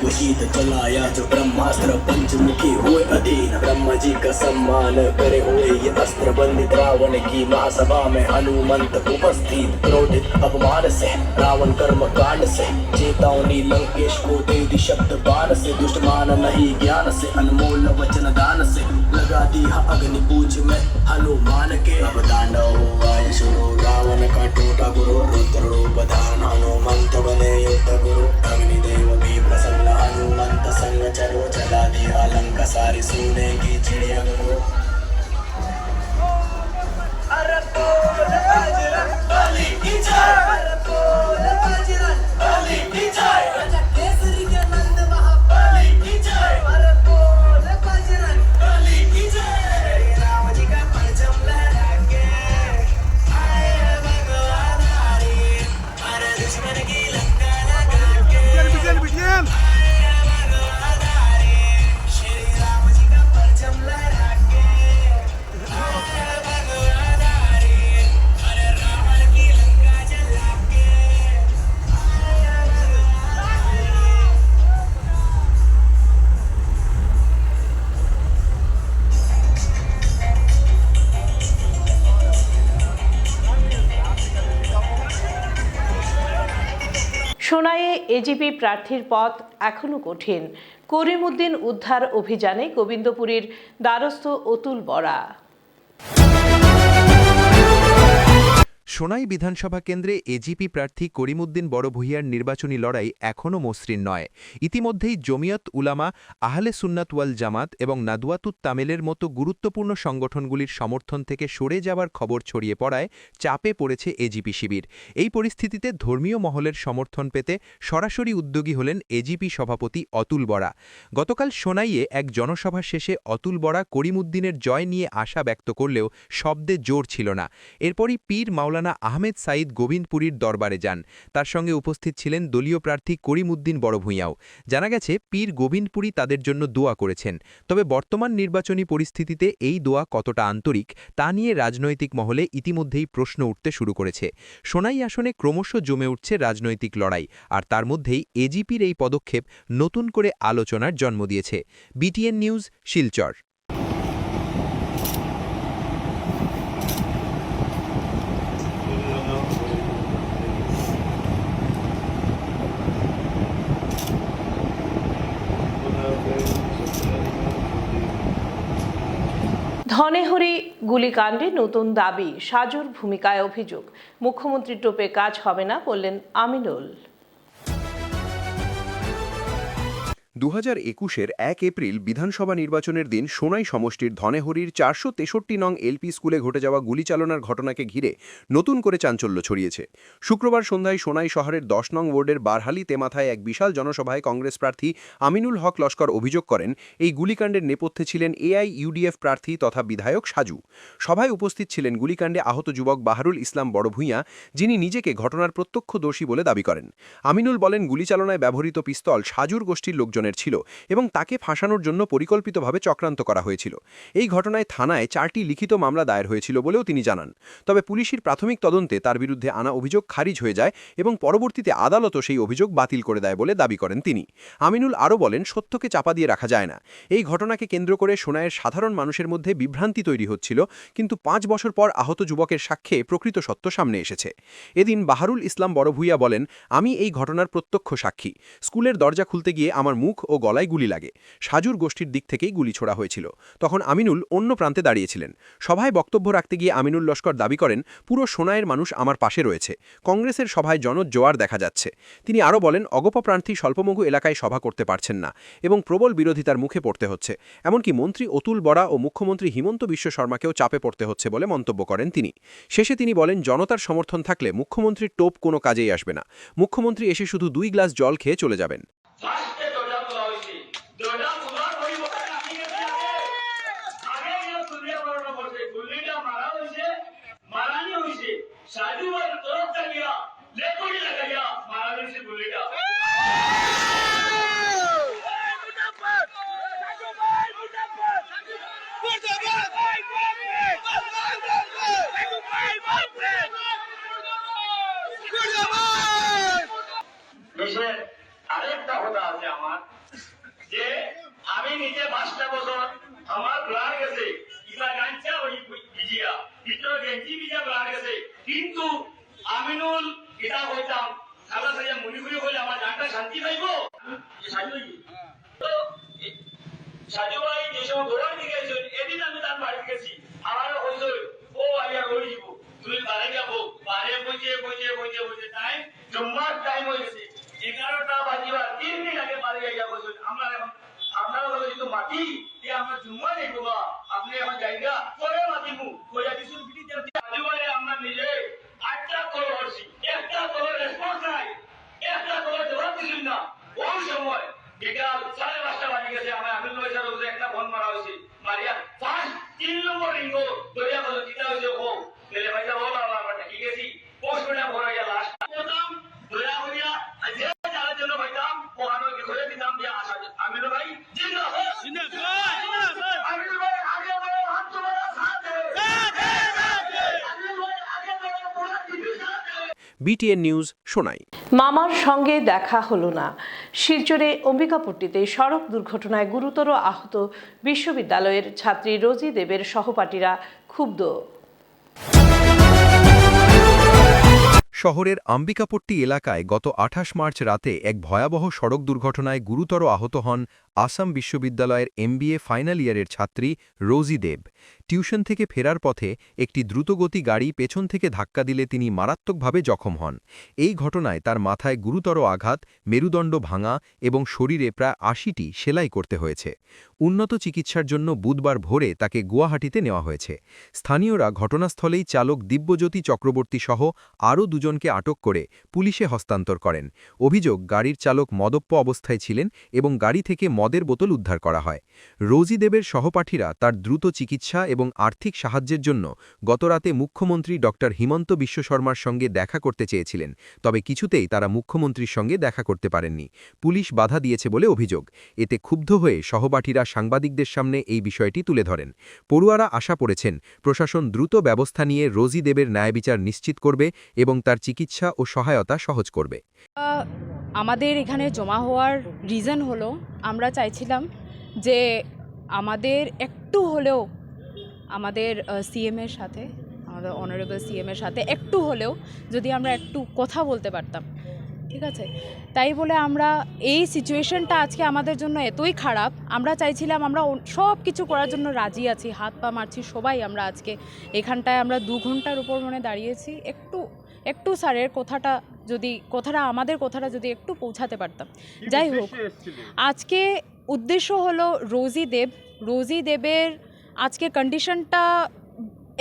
शीत चलाया जो ब्रह्मास्त्र पंचमुखी हुए अधीन ब्रह्मा जी का सम्मान करे हुए ये अस्त्र बंदित रावण की महासभा में हनुमंत उपस्थित क्रोधित अपमान से रावण कर्म कांड से चेतावनी लंकेश को दे दी शब्द बाण से दुष्ट मान नहीं ज्ञान से अनमोल वचन दान से लगा दी अग्नि पूज में हनुमान के अब तांडव आय शुरू रावण का टूटा गुरु रुद्र रूप धारण हनुमंत बने युद्ध गुरु अग्निदेव भी प्रसन्न हनुमंत संग चलो चला दिया लंका सारी सोने की चिड़िया गुरु अरे बोल बजरंग बली की जय अरे बोल बजरंग बली की जय राजा केसरी के नंद महाबली की जय अरे बोल बजरंग बली की जय राम जी का परचम लहरा के आए भगवान हरि अरे दुश्मन की लंका लगा के आए भगवान हरि श्री राम जी का परचम लहरा के आए भगवान हरि अरे रावण की लंका जला के आए भगवान हरि সোনাইয়ে এজিপি প্রার্থীর পথ এখনো কঠিন। করিমউদ্দিন উদ্ধার অভিযানে গোবিন্দপুরীর দ্বারস্থ অতুল বরা। সোনাই বিধানসভা কেন্দ্রে এজিপি প্রার্থী করিমউদ্দিন বড়ভূঁইয়ার নির্বাচনী লড়াই এখনও মসৃণ নয়। ইতিমধ্যেই জমিয়ত উলামা, আহলে সুন্নাত ওয়াল জামাত এবং নাদওয়াতুত তামেলের মতো গুরুত্বপূর্ণ সংগঠনগুলির সমর্থন থেকে সরে যাওয়ার খবর ছড়িয়ে পড়ায় চাপে পড়েছে এজিপি শিবির। এই পরিস্থিতিতে ধর্মীয় মহলের সমর্থন পেতে সরাসরি উদ্যোগী হলেন এজিপি সভাপতি অতুল বরা। গতকাল সোনাইয়ে এক জনসভা শেষে অতুল বরা করিমউদ্দিনের জয় নিয়ে আশা ব্যক্ত করলেও শব্দে জোর ছিল না। এরপরই পীর মাওলানা আহমেদ সাঈদ গোবিন্দপুরীর দরবারে যান। তার সঙ্গে উপস্থিত ছিলেন দলীয় প্রার্থী করিমউদ্দিন বড়ভূঁইয়াও। জানা গেছে পীর গোবিন্দপুরী তাদের জন্য দোয়া করেছেন। তবে বর্তমান নির্বাচনী পরিস্থিতিতে এই দোয়া কতটা আন্তরিক তা নিয়ে রাজনৈতিক মহলে ইতিমধ্যেই প্রশ্ন উঠতে শুরু করেছে। সোনাই আসনে ক্রমশ জমে উঠছে রাজনৈতিক লড়াই, আর তার মধ্যেই এজিপির এই পদক্ষেপ নতুন করে আলোচনার জন্ম দিয়েছে। BTN news, Silchar. ধনেহরি গুলিকাণ্ডে নতুন দাবি, সাজুর ভূমিকায় অভিযোগ। মুখ্যমন্ত্রীর টোপে কাজ হবে না বললেন আমিনুল। 2021-এর 1 এপ্রিল বিধানসভা নির্বাচনের দিন সোনাই সমষ্টির ধনেহরির 463 নং এলপি স্কুলে ঘটে যাওয়া গুলিচালনার ঘটনাকে ঘিরে নতুন করে চাঞ্চল্য ছড়িয়েছে। শুক্রবার সন্ধ্যায় সোনাই শহরের 10 নং ওয়ার্ডের বারহালি তেমাথায় এক বিশাল জনসভায় কংগ্রেস প্রার্থী আমিনুল হক লস্কর অভিযোগ করেন এই গুলিকাণ্ডের নেপথ্যে ছিলেন এআইইউডিএফ প্রার্থী তথা বিধায়ক সাজু। সভায় উপস্থিত ছিলেন গুলিকাণ্ডে আহত যুবক বাহারুল ইসলাম বড়ভূঁইয়া, যিনি নিজেকে ঘটনার প্রত্যক্ষদর্শী বলে দাবি করেন। আমিনুল বলেন গুলিচালনায় ব্যবহৃত পিস্তল সাজুর গোষ্ঠীর লোকজনের ছিল এবং তাকে ফাঁসানোর জন্য পরিকল্পিতভাবে চক্রান্ত করা হয়েছিল। এই ঘটনায় থানায় 4টি লিখিত মামলা দায়ের হয়েছিল বলেও তিনি জানান। তবে পুলিশের প্রাথমিক তদন্তে তার বিরুদ্ধে আনা অভিযোগ খারিজ হয়ে যায় এবং পরবর্তীতে আদালতও সেই অভিযোগ বাতিল করে দেয় বলে দাবি করেন তিনি। আমিনুল আরও বলেন, সত্যকে চাপা দিয়ে রাখা যায় না। এই ঘটনাকে কেন্দ্র করে সোনাইয়ের সাধারণ মানুষের মধ্যে বিভ্রান্তি তৈরি হচ্ছিল, কিন্তু 5 বছর পর আহত যুবকের সাক্ষ্যে প্রকৃত সত্য সামনে এসেছে। এদিন বাহারুল ইসলাম বড়ভূঁইয়া বলেন, আমি এই ঘটনার প্রত্যক্ষ সাক্ষী। স্কুলের দরজা খুলতে গিয়ে আমার মুখ ও গলায় গুলি লাগে। সাজুর গোষ্ঠীর দিক থেকেই গুলি ছোড়া হয়েছিল। তখন আমিনুল অন্য প্রান্তে দাঁড়িয়েছিলেন। সভায় বক্তব্য রাখতে গিয়ে আমিনুল লস্কর দাবি করেন, পুরো সোনাইয়ের মানুষ আমার পাশে রয়েছে। কংগ্রেসের সভায় জনজোয়ার দেখা যাচ্ছে। তিনি আরও বলেন, অগপ প্রার্থী স্বল্পমগু এলাকায় সভা করতে পারছেন না এবং প্রবল বিরোধিতার মুখে পড়তে হচ্ছে। এমনকি মন্ত্রী অতুল বরা ও মুখ্যমন্ত্রী হিমন্ত বিশ্ব শর্মাকেও চাপে পড়তে হচ্ছে বলে মন্তব্য করেন তিনি। শেষে তিনি বলেন, জনতার সমর্থন থাকলে মুখ্যমন্ত্রীর টোপ কোনো কাজেই আসবে না। মুখ্যমন্ত্রী এসে শুধু 2 গ্লাস জল খেয়ে চলে যাবেন। দেশের আরেকটা কথা আছে আমার, যে আমি নিজে 5টা বছর আমার ব্লাড গেছে ইবা গাঞ্চা ওই ভিজিয়া ভিতরে গেঞ্জি ভিজা ব্লাড গেছে, কিন্তু আমিনুল এটা হইতাম সারা সাইয়া মুড়ি মুড়ি হলে আমার জানটা শান্তি পাইবো। তো সাজু ভাই যে সময় ঘোড়ার দিকে গেছিল এদিন আমি তার বাড়ি গেছি, আমার হইছিল ও আইয়া রই দিব তুমি বাড়ি যাবো, বাড়ি বসে বসে বসে বসে টাইম জম্মার টাইম হয়ে গেছে 11টা বাজিবার 3 মিনিট আগে বাড়ি যাইয়া বসে আমরা এখন আপনারা বলে তো মাটি যে আমরা জুম্মা নেই বাবা আপনি এখন জায়গা পরে মাতিমু কইয়া কিছু বিটি দেবছি সাজু ভাই আমরা নিজে 8টা কল করছি, একটা কল রেসপন্স নাই, একটা কল জবাব দিলেন না। ওই সময় বিকাল 5:30 বাজে গেছে, আমার আমিনুল ভাই স্যার একটা ফোন মারা হয়েছে, মারিয়া ফার্স্ট 3 নম্বর রিঙ্গো দরিয়া বলে কিতা হয়েছে ও মেলে ভাই যাবো বাবা আমরা ঠিক গেছি পোস্টমর্টম ভরাইয়া লাশ বলতাম দয়া করিয়া যে যার জন্য ভাইতাম ওখানে ঘুরে দিতাম যে আসা আমিনুল ভাই জিন্দাবাদ জিন্দাবাদ আমিনুল ভাই আগে বড় হাত তোলা সাথ দে আমিনুল ভাই আগে বড় পুরা টিভি সাথ দে। BTN news Sonai. মামার সঙ্গে দেখা হলো না। শিলচরে অম্বিকাপট্টিতে সড়ক দুর্ঘটনায় গুরুতর আহত বিশ্ববিদ্যালয়ের ছাত্রী রোজি দেবের সহপাঠীরা ক্ষুব্ধ। শহরের আম্বিকাপট্টি এলাকায় গত 28 মার্চ রাতে এক ভয়াবহ সড়ক দুর্ঘটনায় গুরুতর আহত হন আসাম বিশ্ববিদ্যালয়ের MBA ফাইনাল ইয়ারের ছাত্রী রোজি দেব। টিউশন থেকে ফেরার পথে একটি দ্রুতগতি গাড়ি পেছন থেকে ধাক্কা দিলে তিনি মারাত্মকভাবে জখম হন। এই ঘটনায় তার মাথায় গুরুতর আঘাত, মেরুদণ্ড ভাঙা এবং শরীরে প্রায় 80টি সেলাই করতে হয়েছে। উন্নত চিকিৎসার জন্য বুধবার ভোরে তাকে গুয়াহাটিতে নেওয়া হয়েছে। স্থানীয়রা ঘটনাস্থলেই চালক দিব্যজ্যোতি চক্রবর্তী সহ আরও দুজনকে আটক করে পুলিশে হস্তান্তর করেন। অভিযোগ, গাড়ির চালক মদপ্য অবস্থায় ছিলেন এবং গাড়ি থেকে মদের বোতল উদ্ধার করা হয়। রোজি দেবের সহপাঠীরা তার দ্রুত চিকিৎসা এবং আর্থিক সাহায্যের জন্য গতরাতে মুখ্যমন্ত্রী ড. হিমন্ত বিশ্ব শর্মার সঙ্গে দেখা করতে চেয়েছিলেন, তবে কিছুতেই তারা মুখ্যমন্ত্রীর সঙ্গে দেখা করতে পারেননি। পুলিশ বাধা দিয়েছে বলে অভিযোগ। এতে ক্ষুব্ধ হয়ে সহপাঠীরা সাংবাদিকদের সামনে এই বিষয়টি তুলে ধরেন। পড়ুয়ারা আশা করেছেন প্রশাসন দ্রুত ব্যবস্থা নিয়ে রোজি দেবের ন্যায়বিচার নিশ্চিত করবে এবং তার চিকিৎসা ও সহায়তা সহজ করবে। আমাদের এখানে জমা হওয়ার রিজন হলো আমরা চাইছিলাম যে আমাদের একটু হলেও আমাদের সিএমের সাথে, আমাদের অনারেবল সিএমের সাথে একটু হলেও যদি আমরা একটু কথা বলতে পারতাম, ঠিক আছে? তাই বলে আমরা এই সিচুয়েশনটা আজকে আমাদের জন্য এতই খারাপ, আমরা চাইছিলাম, আমরা সব কিছু করার জন্য রাজি আছি, হাত পা মারছি সবাই। আমরা আজকে এখানটায় আমরা 2 ঘন্টার উপর দাঁড়িয়েছি, একটু স্যারের আমাদের কথাটা যদি একটু পৌঁছাতে পারতাম। যাই হোক, আজকে উদ্দেশ্য হলো রোজি দেবের আজকে কন্ডিশনটা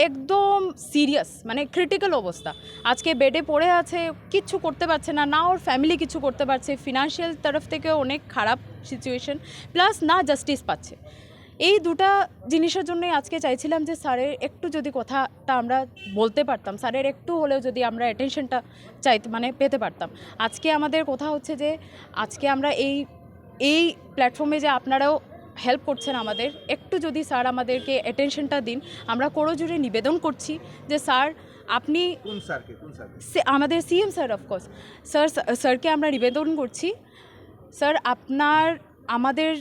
একদম সিরিয়াস, মানে ক্রিটিক্যাল অবস্থা। আজকে বেডে পড়ে আছে, কিচ্ছু করতে পারছে না ওর ফ্যামিলি কিছু করতে পারছে, ফিনান্সিয়াল তরফ থেকে অনেক খারাপ সিচুয়েশন, প্লাস না জাস্টিস পাচ্ছে। এই দুটা জিনিসের জন্যই আজকে চাইছিলাম যে স্যারের একটু যদি কথাটা আমরা বলতে পারতাম, স্যারের একটু হলেও যদি আমরা অ্যাটেনশনটা পেতে পারতাম। আজকে আমাদের কথা হচ্ছে যে আজকে আমরা এই প্ল্যাটফর্মে যে আপনারাও হেল্প করছেন আমাদের, একটু যদি স্যার আমাদেরকে অ্যাটেনশনটা দিন। আমরা করজোড়ে নিবেদন করছি যে স্যার আপনি আমাদের সিএম স্যার, অফকোর্স স্যারকে আমরা নিবেদন করছি, স্যার আমাদের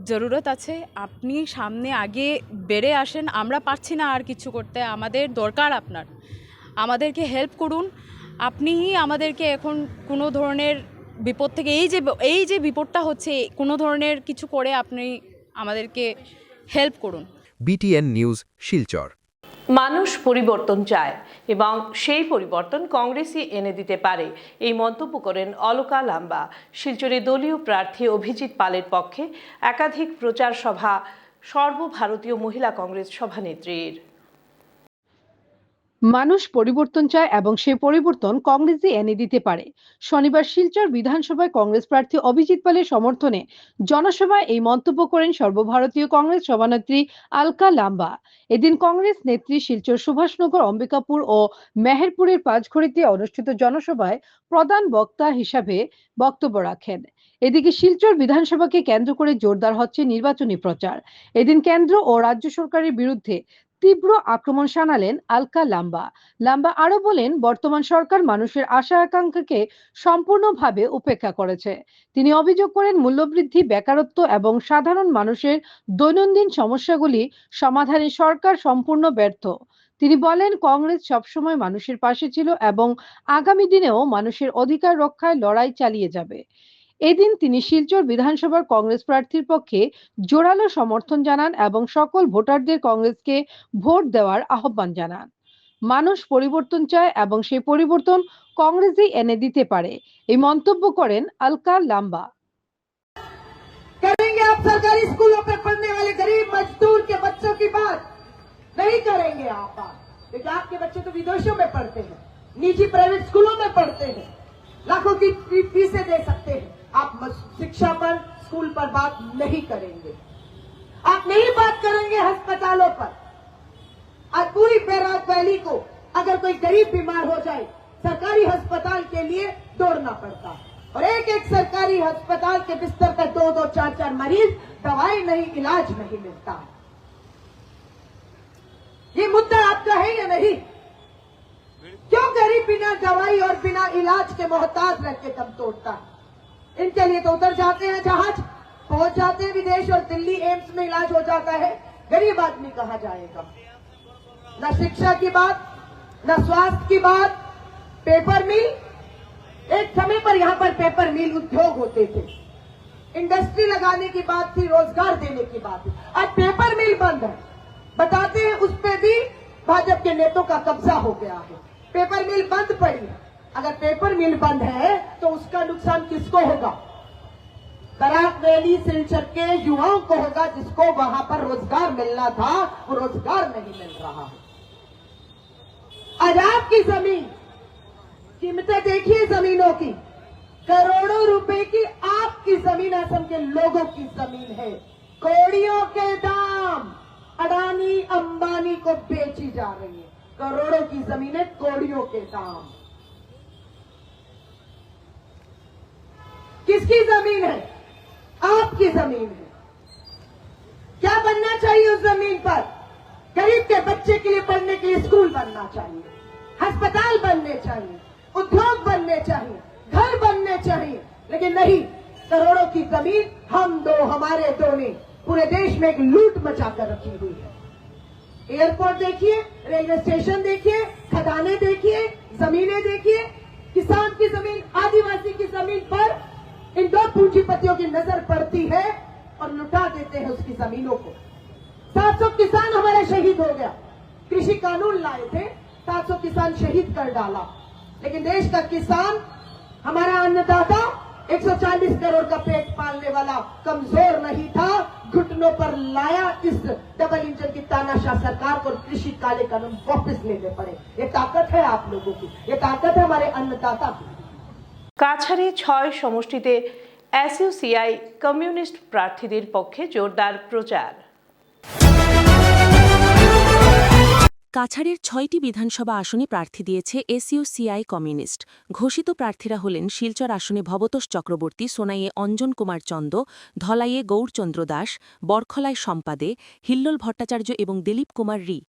জরুরত আছে, আপনি সামনে আগে বেড়ে আসেন, আমরা পারছি না আর কিছু করতে, আমাদের দরকার আপনার, আমাদেরকে হেল্প করুন। আপনিই আমাদেরকে এখন কোনো ধরনের বিপদ থেকে, এই যে বিপদটা হচ্ছে, কোনো ধরনের কিছু করে আপনি আমাদেরকে হেল্প করুন। BTN news Silchar. মানুষ পরিবর্তন চায় এবং সেই পরিবর্তন কংগ্রেসই এনে দিতে পারে, এই মন্তব্য করেন অলকা লাম্বা। শিলচরে দলীয় প্রার্থী অভিজিৎ পালের পক্ষে একাধিক প্রচার সভা সর্বভারতীয় মহিলা কংগ্রেস সভানেত্রীর। মানুষ পরিবর্তন চায় এবং সেই পরিবর্তন কংগ্রেসই এনে দিতে পারে। শনিবার শিলচর বিধানসভায় কংগ্রেস প্রার্থী অভিজিৎ পালের সমর্থনে জনসভায় এই মন্তব্য করেন সর্বভারতীয় কংগ্রেস সভানেত্রী অলকা লাম্বা। এদিন কংগ্রেস নেত্রী শিলচর সুভাষনগর, অম্বিকাপুর ও মেহেরপুরের পাঁচঘড়িতে অনুষ্ঠিত জনসভায় প্রধান বক্তা হিসাবে বক্তব্য রাখেন। এদিকে শিলচর বিধানসভাকে কেন্দ্র করে জোরদার হচ্ছে নির্বাচনী প্রচার। এদিন কেন্দ্র ও রাজ্য সরকারের বিরুদ্ধে তীব্র আক্রমণ শানালেন আলকা লাম্বা। লাম্বা আরো বলেন, বর্তমান সরকার মানুষের আশা আকাঙ্ক্ষাকে সম্পূর্ণভাবে উপেক্ষা করেছে। তিনি অভিযোগ করেন, মূল্যবৃদ্ধি, বেকারত্ব এবং সাধারণ মানুষের দৈনন্দিন সমস্যাগুলি সমাধানে সরকার সম্পূর্ণ ব্যর্থ। তিনি বলেন, কংগ্রেস সবসময় মানুষের পাশে ছিল এবং আগামী দিনেও মানুষের অধিকার রক্ষায় লড়াই চালিয়ে যাবে। এদিন তিনি শিলচর বিধানসভার কংগ্রেস প্রার্থীর পক্ষে জোরালো সমর্থন জানান এবং সকল ভোটারদের কংগ্রেসকে ভোট দেওয়ার আহ্বান জানান। মানুষ পরিবর্তন চায় এবং সেই পরিবর্তন কংগ্রেসই এনে দিতে পারে, এই মন্তব্য করেন আলকা লাম্বা। करेंगे आप सरकारी स्कूलों पे पढ़ने वाले गरीब मजदूर के बच्चों की बात नहीं करेंगे आप बात, क्योंकि आपके बच्चे तो विदेशों में पढ़ते हैं, निजी प्राइवेट स्कूलों में पढ़ते हैं, लाखों की फीसें दे सकते हैं। आप शिक्षा पर, स्कूल पर बात नहीं करेंगे। आप नहीं बात करेंगे अस्पतालों पर। आज पूरी बैराज वैली को अगर कोई गरीब बीमार हो जाए, सरकारी अस्पताल के लिए दौड़ना पड़ता है, और एक एक सरकारी अस्पताल के बिस्तर पर 2-2, 4-4 मरीज, दवाई नहीं, इलाज नहीं मिलता है। ये मुद्दा आपका है या नहीं? क्यों गरीब बिना दवाई और बिना इलाज के मोहताज रह के दम तोड़ता है? इनके लिए तो उतर जाते हैं जहाज, पहुंच जाते हैं विदेश, और दिल्ली एम्स में इलाज हो जाता है। गरीब आदमी कहाँ जाएगा? न शिक्षा की बात, न स्वास्थ्य की बात, पेपर मिल। एक समय पर यहाँ पर पेपर मिल उद्योग होते थे, इंडस्ट्री लगाने की बात थी, रोजगार देने की बात थी। आज पेपर मिल बंद है, बताते हैं उस पे भी भाजपा के नेताओं का कब्जा हो गया है। पेपर मिल बंद पड़ी है। अगर पेपर मिल बंद है तो उसका नुकसान किसको होगा? बराक वैली सिलचर के युवाओं को होगा, जिसको वहां पर रोजगार मिलना था, वो रोजगार नहीं मिल रहा है। आज आपकी जमीन, कीमतें देखिए जमीनों की, करोड़ों रुपए की आपकी जमीन असम के लोगों की जमीन है। कौड़ियों के दाम अडानी अंबानी को बेची जा रही है। करोड़ों की जमीनें, कौड़ियों के दाम। किसकी जमीन है? आपकी जमीन है। क्या बनना चाहिए उस जमीन पर? गरीब के बच्चे के लिए पढ़ने के लिए स्कूल बनना चाहिए, अस्पताल बनने चाहिए, उद्योग बनने चाहिए, घर बनने चाहिए, लेकिन नहीं, करोड़ों की जमीन हम दो, हमारे दो ने पूरे देश में एक लूट मचा कर रखी हुई है। एयरपोर्ट देखिए, रेलवे स्टेशन देखिए, खदानें देखिए, जमीनें देखिए। किसान की जमीन, आदिवासी की जमीन पर इन दो पूंजीपतियों की नजर पड़ती है और लुटा देते हैं उसकी जमीनों को। 700 किसान हमारे शहीद हो गया। कृषि कानून लाए थे, 700 किसान शहीद कर डाला, लेकिन देश का किसान, हमारा अन्नदाता, 140 करोड़ का पेट पालने वाला कमजोर नहीं था, घुटनों पर लाया इस डबल इंजन की तानाशाह सरकार को। कृषि काले कानून वापस लेने पड़े। ये ताकत है आप लोगों की, ये ताकत है हमारे अन्नदाता की। কাছাড়ে ৬ সমষ্টিতে এসইউসিআই কমিউনিস্ট প্রার্থীদের পক্ষে জোরদার প্রচার। কাছাড়ের ৬টি বিধানসভা আসনে প্রার্থী দিয়েছে এসইউসিআই কমিউনিস্ট। ঘোষিত প্রার্থীরা হলেন শিলচর আসনে ভবতোষ চক্রবর্তী, সোনাইয়ে অঞ্জন কুমার চন্দ, ধলাইয়ে গৌরচন্দ্র দাস, বরখলায় সম্পাদে, হিল্লোল ভট্টাচার্য এবং দিলীপ কুমার রি।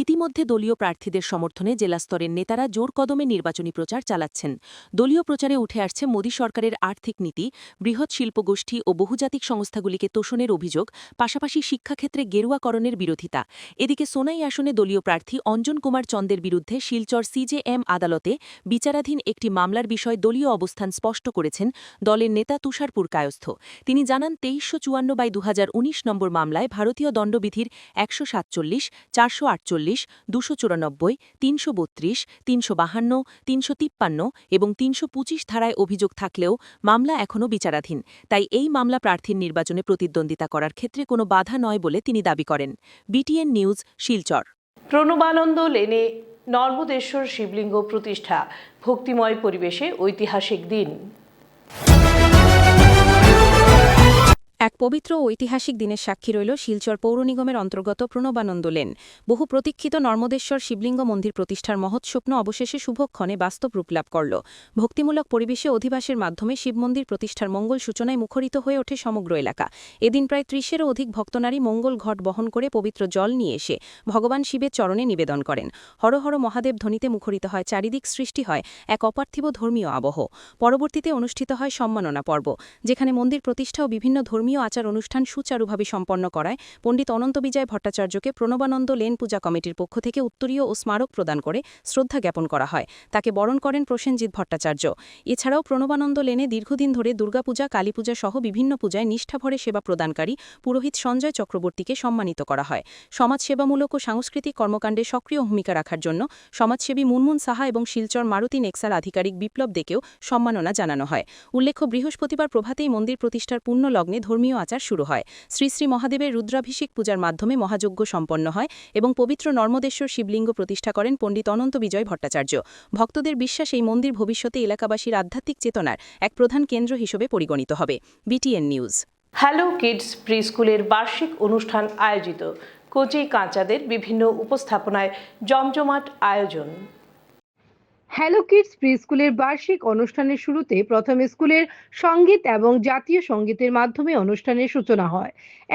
ইতিমধ্যে দলীয় প্রার্থীদের সমর্থনে জেলাস্তরের নেতারা জোর কদমে নির্বাচনী প্রচার চালাচ্ছেন। দলীয় প্রচারে উঠে আসছে মোদী সরকারের আর্থিক নীতি, বৃহৎ শিল্পগোষ্ঠী ও বহুজাতিক সংস্থাগুলিকে তোষণের অভিযোগ, পাশাপাশি শিক্ষাক্ষেত্রে গেরুয়াকরণের বিরোধিতা। এদিকে সোনাই আসনে দলীয় প্রার্থী অঞ্জন কুমার চন্দের বিরুদ্ধে শিলচর সিজেএম আদালতে বিচারাধীন একটি মামলার বিষয়ে দলীয় অবস্থান স্পষ্ট করেছেন দলের নেতা তুষারপুর কায়স্থ। তিনি জানান, 2354/2019 নম্বর মামলায় ভারতীয় দণ্ডবিধির 147, 448, 294, 332, 352, 353 এবং 325 ধারায় অভিযোগ থাকলেও মামলা এখনও বিচারাধীন। তাই এই মামলা প্রার্থীর নির্বাচনে প্রতিদ্বন্দ্বিতা করার ক্ষেত্রে কোনো বাধা নয় বলে তিনি দাবি করেন। BTN news, Silchar. প্রণবানন্দ লেনে নর্মদেশ্বর শিবলিঙ্গ প্রতিষ্ঠা, ভক্তিময় পরিবেশে ঐতিহাসিক দিন। এক পবিত্র ও ঐতিহাসিক দিনের সাক্ষী রইল শিলচর পৌর নিগমের অন্তর্গত প্রণবানন্দ লেন। বহু প্রতীক্ষিত নর্মদেশ্বর শিবলিঙ্গ মন্দির প্রতিষ্ঠার মহৎ স্বপ্ন অবশেষে শুভক্ষণে বাস্তব রূপ লাভ করল। ভক্তিমূলক পরিবেশে অধিবাসের মাধ্যমে শিবমন্দির প্রতিষ্ঠার মঙ্গল সূচনায় মুখরিত হয়ে ওঠে সমগ্র এলাকা। এদিন প্রায় ৩০-এরও অধিক ভক্তনারী মঙ্গল ঘট বহন করে পবিত্র জল নিয়ে এসে ভগবান শিবের চরণে নিবেদন করেন। হর হর মহাদেব ধ্বনিতে মুখরিত হয় চারিদিক, সৃষ্টি হয় এক অপার্থিব ধর্মীয় আবহ। পরবর্তীতে অনুষ্ঠিত হয় সম্মাননা পর্ব, যেখানে মন্দির প্রতিষ্ঠা ও বিভিন্ন ধর্মীয় আচার অনুষ্ঠান সুচারুভাবে সম্পন্ন করায় পণ্ডিত অনন্ত বিজয় ভট্টাচার্যকে প্রণবানন্দ লেন পূজা কমিটির পক্ষ থেকে উত্তরীয় ও স্মারক প্রদান করে শ্রদ্ধা জ্ঞাপন করা হয়। তাকে বরণ করেন প্রসেনজিৎ ভট্টাচার্য। এছাড়াও প্রণবানন্দ লেনে দীর্ঘদিন ধরে দুর্গাপূজা, কালীপূজা সহ বিভিন্ন পূজায় নিষ্ঠাভরে সেবা প্রদানকারী পুরোহিত সঞ্জয় চক্রবর্তীকে সম্মানিত করা হয়। সমাজসেবামূলক ও সাংস্কৃতিক কর্মকাণ্ডে সক্রিয় ভূমিকা রাখার জন্য সমাজসেবী মুনমুন সাহা এবং শিলচর মারুতি নেক্সার আধিকারিক বিপ্লব দেকেও সম্মাননা জানানো হয়। উল্লেখ্য, বৃহস্পতিবার প্রভাতেই মন্দির প্রতিষ্ঠার পূর্ণ লগ্নে ধর্মীয় আচার শুরু হয়। শ্রী শ্রী মহাদেবের রুদ্রাভিষেক পূজার মাধ্যমে মহাযজ্ঞ সম্পন্ন হয় এবং পবিত্র নর্মদেশ্বর শিবলিঙ্গ প্রতিষ্ঠা করেন পণ্ডিত অনন্ত বিজয় ভট্টাচার্য। ভক্তদের বিশ্বাস, এই মন্দির ভবিষ্যতে এলাকাবাসীর আধ্যাত্মিক চেতনার এক প্রধান কেন্দ্র হিসেবে পরিগণিত হবে। BTN news. Hello kids pre স্কুলের বার্ষিক অনুষ্ঠান আয়োজিত। কচি কাঁচাদের বিভিন্ন উপস্থাপনায় জমজমাট আয়োজন। হ্যালো কিডস প্রি স্কুলের বার্ষিক অনুষ্ঠানের শুরুতে প্রথমে স্কুলের সঙ্গীত এবং জাতীয় সঙ্গীতের মাধ্যমে অনুষ্ঠানের সূচনা হয়।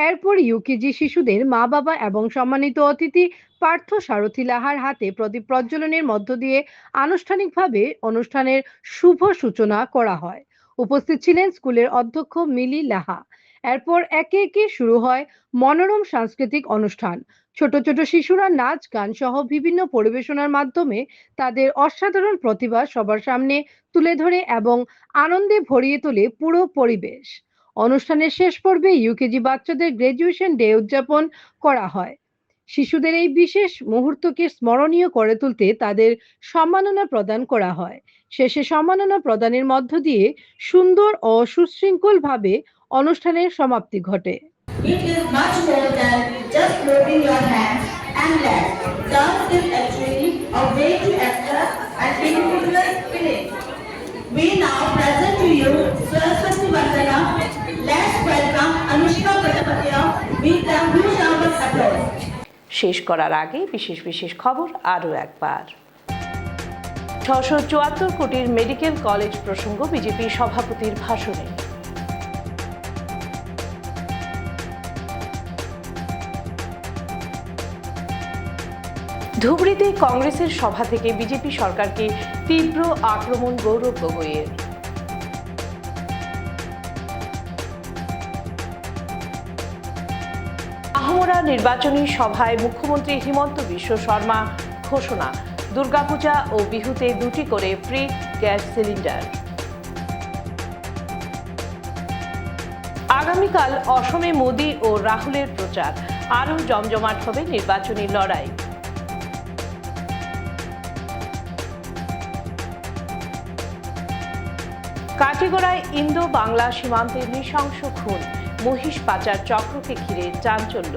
এরপর ইউকেজি শিশুদের মা বাবা এবং সম্মানিত অতিথি পার্থ সারথী লাহার হাতে প্রদীপ প্রজ্বলনের মধ্য দিয়ে আনুষ্ঠানিকভাবে অনুষ্ঠানের শুভ সূচনা করা হয়। উপস্থিত ছিলেন স্কুলের অধ্যক্ষ মিলি লাহা। এরপর একে একে শুরু হয় মনোরম সাংস্কৃতিক অনুষ্ঠান। ছোট ছোট শিশুরা নাচ, গান সহ বিভিন্ন পরিবেশনার মাধ্যমে তাদের অসাধারণ প্রতিভা সবার সামনে তুলে ধরে এবং আনন্দে ভরিয়ে তোলে পুরো পরিবেশ। অনুষ্ঠানের শেষ পর্বে ইউকেজি বাচ্চাদের গ্র্যাজুয়েশন ডে উদযাপন করা হয়। শিশুদের এই বিশেষ মুহূর্তকে স্মরণীয় করে তুলতে তাদের সম্মাননা প্রদান করা হয়। শেষে সম্মাননা প্রদানের মধ্য দিয়ে সুন্দর ও সুশৃঙ্খলভাবে অনুষ্ঠানের সমাপ্তি ঘটে। It is much more than just moving your hands and legs. Dance is actually a way to express an individual feeling. We now present to you Saraswati Vandana. Let's welcome Anushka Prajapatiya with a huge round of applause. শেষ করার আগে বিশেষ বিশেষ খবর আরও একবার। 674 কোটির medical college প্রসঙ্গ বিজেপি সভাপতির ভাষণে। ধুবড়ীতে কংগ্রেসের সভা থেকে বিজেপি সরকারকে তীব্র আক্রমণ গৌরব গগৈয়ের। আহমরা নির্বাচনী সভায় মুখ্যমন্ত্রী হিমন্ত বিশ্ব শর্মা ঘোষণা, দুর্গাপূজা ও বিহুতে 2টি করে ফ্রি গ্যাস সিলিন্ডার। আগামীকাল অসমে মোদি ও রাহুলের প্রচার, আরও জমজমাট হবে নির্বাচনী লড়াই। কাটিগড়ায় ইন্দো বাংলা সীমান্তে নৃশংস খুন, মহিষ পাচার চক্রকে ঘিরে চাঞ্চল্য।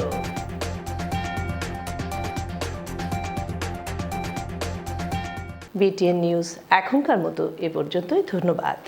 BTN নিউজ এখনকার মতো এ পর্যন্তই। ধন্যবাদ।